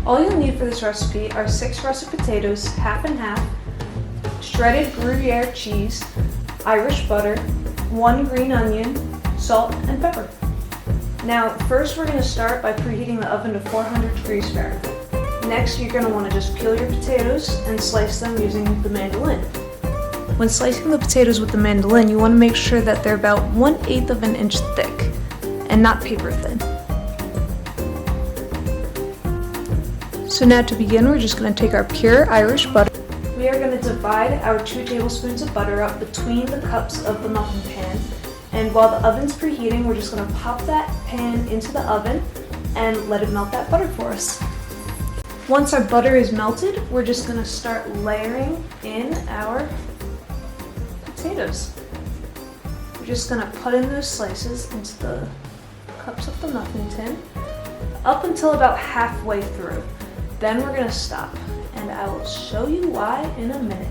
All you'll need for this recipe are 6 russet potatoes, half and half, shredded Gruyere cheese, Irish butter, 1 green onion, salt, and pepper. Now, first we're going to start by preheating the oven to 400 degrees Fahrenheit. Next, you're going to want to just peel your potatoes and slice them using the mandolin. When slicing the potatoes with the mandolin, you want to make sure that they're about 1/8 of an inch thick and not paper thin. So now to begin, we're just going to take our pure Irish butter. We are going to divide our 2 tablespoons of butter up between the cups of the muffin pan. And while the oven's preheating, we're just going to pop that pan into the oven and let it melt that butter for us. Once our butter is melted, we're just going to start layering in our potatoes. We're just going to put in those slices into the cups of the muffin tin up until about halfway through. Then we're going to stop, and I will show you why in a minute.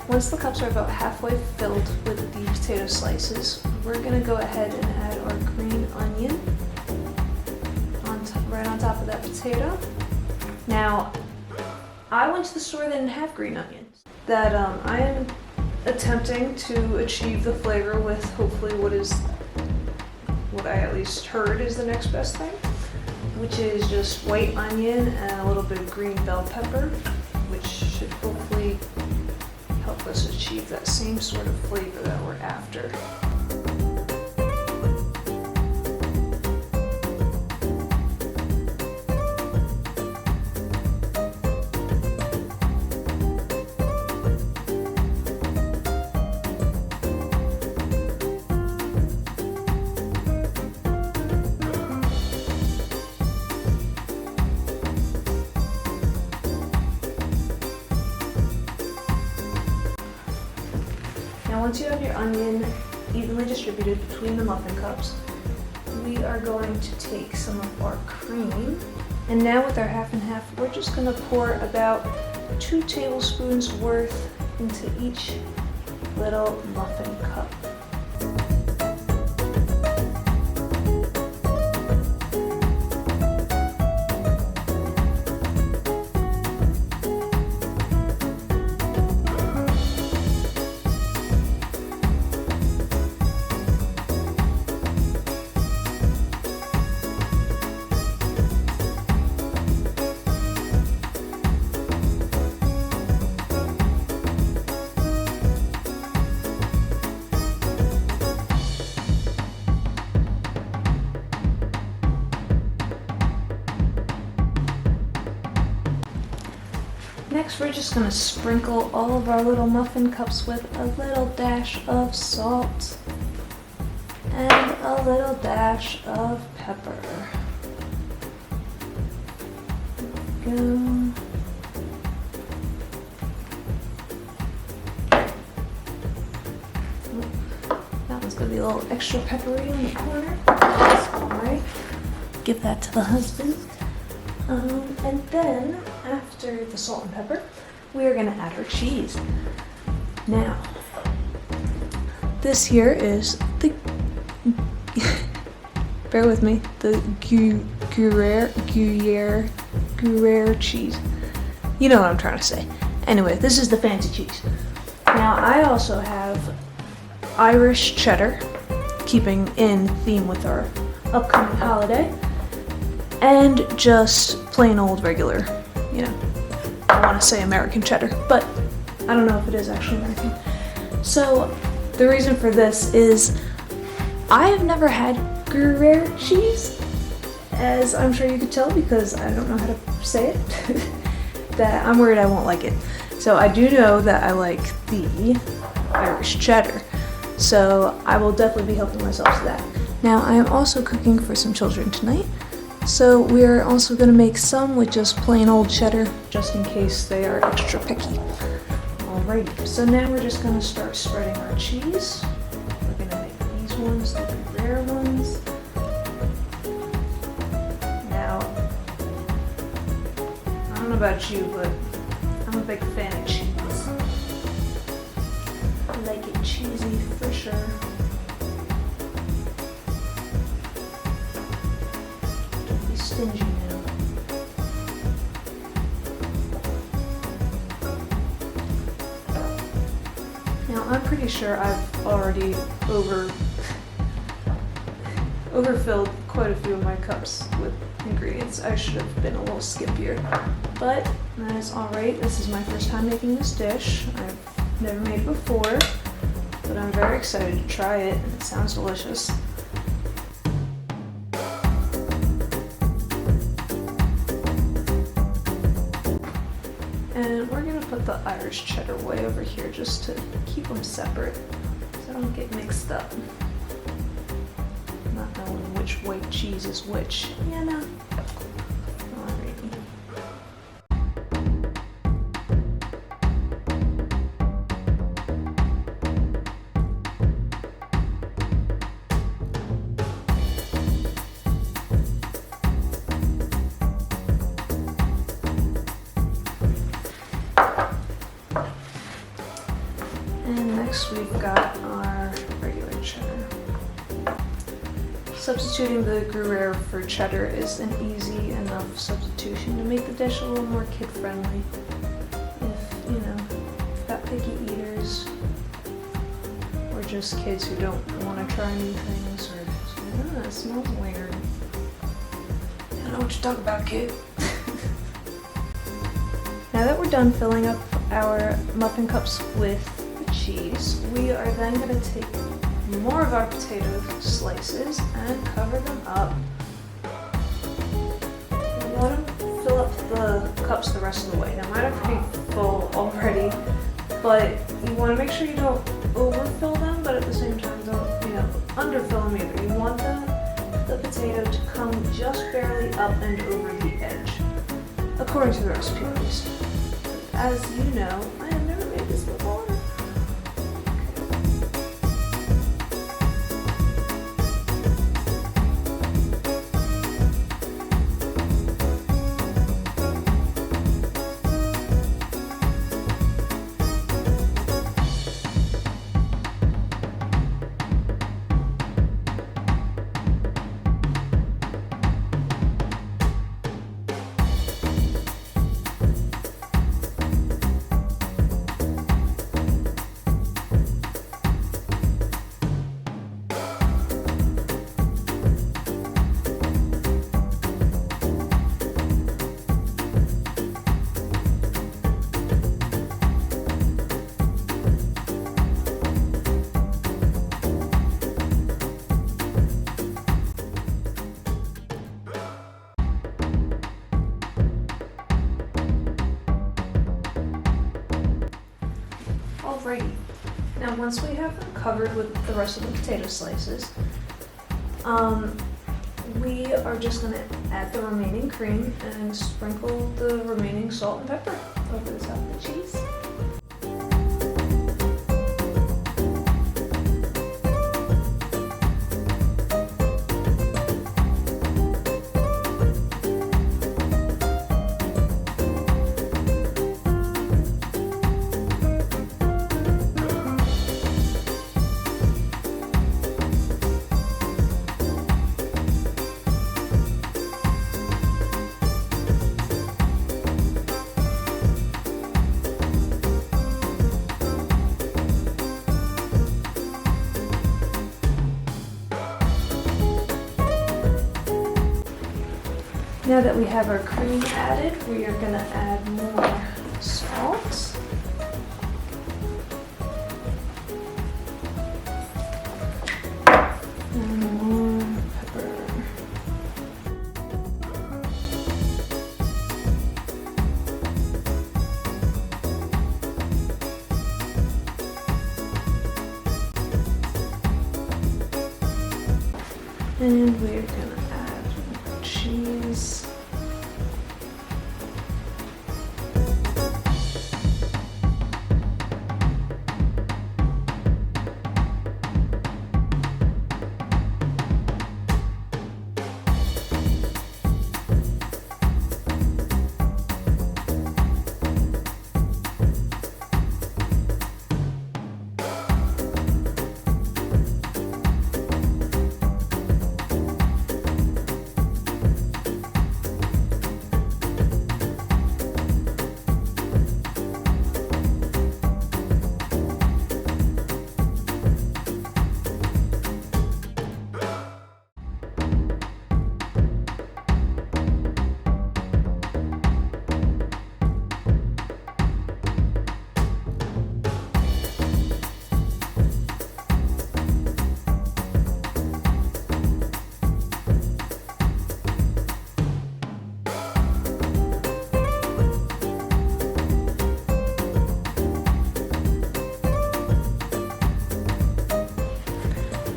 Once the cups are about halfway filled with the potato slices, we're going to go ahead and add our green onion right on top of that potato. Now, I went to the store that didn't have green onions. That I am attempting to achieve the flavor with hopefully what I at least heard is the next best thing, which is just white onion and a little bit of green bell pepper, which should hopefully help us achieve that same sort of flavor that we're after. Now once you have your onion evenly distributed between the muffin cups, we are going to take some of our cream. And now with our half and half, we're just going to pour about 2 tablespoons worth into each little muffin cup. Next, we're just going to sprinkle all of our little muffin cups with a little dash of salt and a little dash of pepper. There we go. That one's going to be a little extra peppery in the corner. That's all right. Give that to the husband. And then, after the salt and pepper, we are going to add our cheese. Now, this here is the, bear with me, the Gruyere cheese. You know what I'm trying to say. Anyway, this is the fancy cheese. Now, I also have Irish cheddar, keeping in theme with our upcoming holiday. And just plain old regular, I want to say American cheddar, but I don't know if it is actually American. So the reason for this is I have never had Gruyere cheese, as I'm sure you could tell because I don't know how to say it, that I'm worried I won't like it. So I do know that I like the Irish cheddar, so I will definitely be helping myself to that. Now I am also cooking for some children tonight, so we are also going to make some with just plain old cheddar, just in case they are extra picky. Alrighty, so now we're just going to start spreading our cheese. We're going to make these ones, the Gruyere ones. Now, I don't know about you, but I'm a big fan of cheese. I like it cheesy for sure. Don't be stingy now. Now I'm pretty sure I've already overfilled quite a few of my cups with ingredients. I should have been a little skippier, but that is alright. This is my first time making this dish. I've never made it before, but I'm very excited to try it, and it sounds delicious. And we're gonna put the Irish cheddar way over here just to keep them separate so I don't get mixed up. Not knowing which white cheese is which, you know. Alrighty. And next we've got our regular cheddar. Substituting the Gruyere for cheddar is an easy enough substitution to make the dish a little more kid-friendly. If, you know, you've got picky eaters, or just kids who don't want to try new things, or say, oh, it smells weird. I don't know what you're talking about, kid. Now that we're done filling up our muffin cups with the cheese, we are then going to take more of our potato slices and cover them up. You want to fill up the cups the rest of the way. Now mine are pretty full already, but you want to make sure you don't overfill them, but at the same time don't, you know, underfill them either. You want the potato to come just barely up and over the edge, according to the recipe at least. As you know, I have never made this before. Alrighty, now once we have them covered with the rest of the potato slices, we are just going to add the remaining cream and sprinkle the remaining salt and pepper over the top of the cheese. Now that we have our cream added, we are going to add more salt. And we're gonna add more cheese.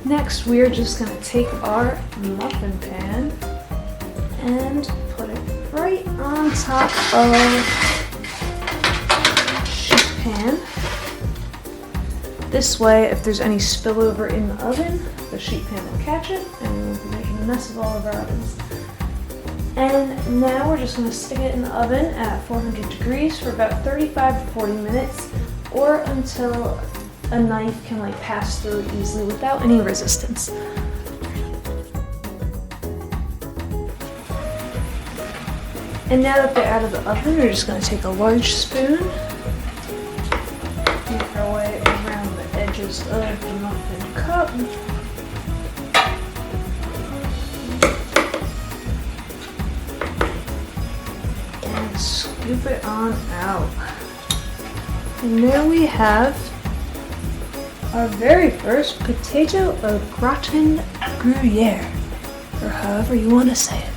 Next, we're just going to take our muffin pan and put it right on top of the sheet pan. This way, if there's any spillover in the oven, the sheet pan will catch it and we won't be making a mess of all of our ovens. And now we're just going to stick it in the oven at 400 degrees for about 35 to 40 minutes, or until a knife can pass through it easily without any resistance. And now that they're out of the oven, we're just going to take a large spoon, make our way around the edges of the muffin cup. And scoop it on out. And there we have our very first potato au gratin Gruyere, or however you want to say it.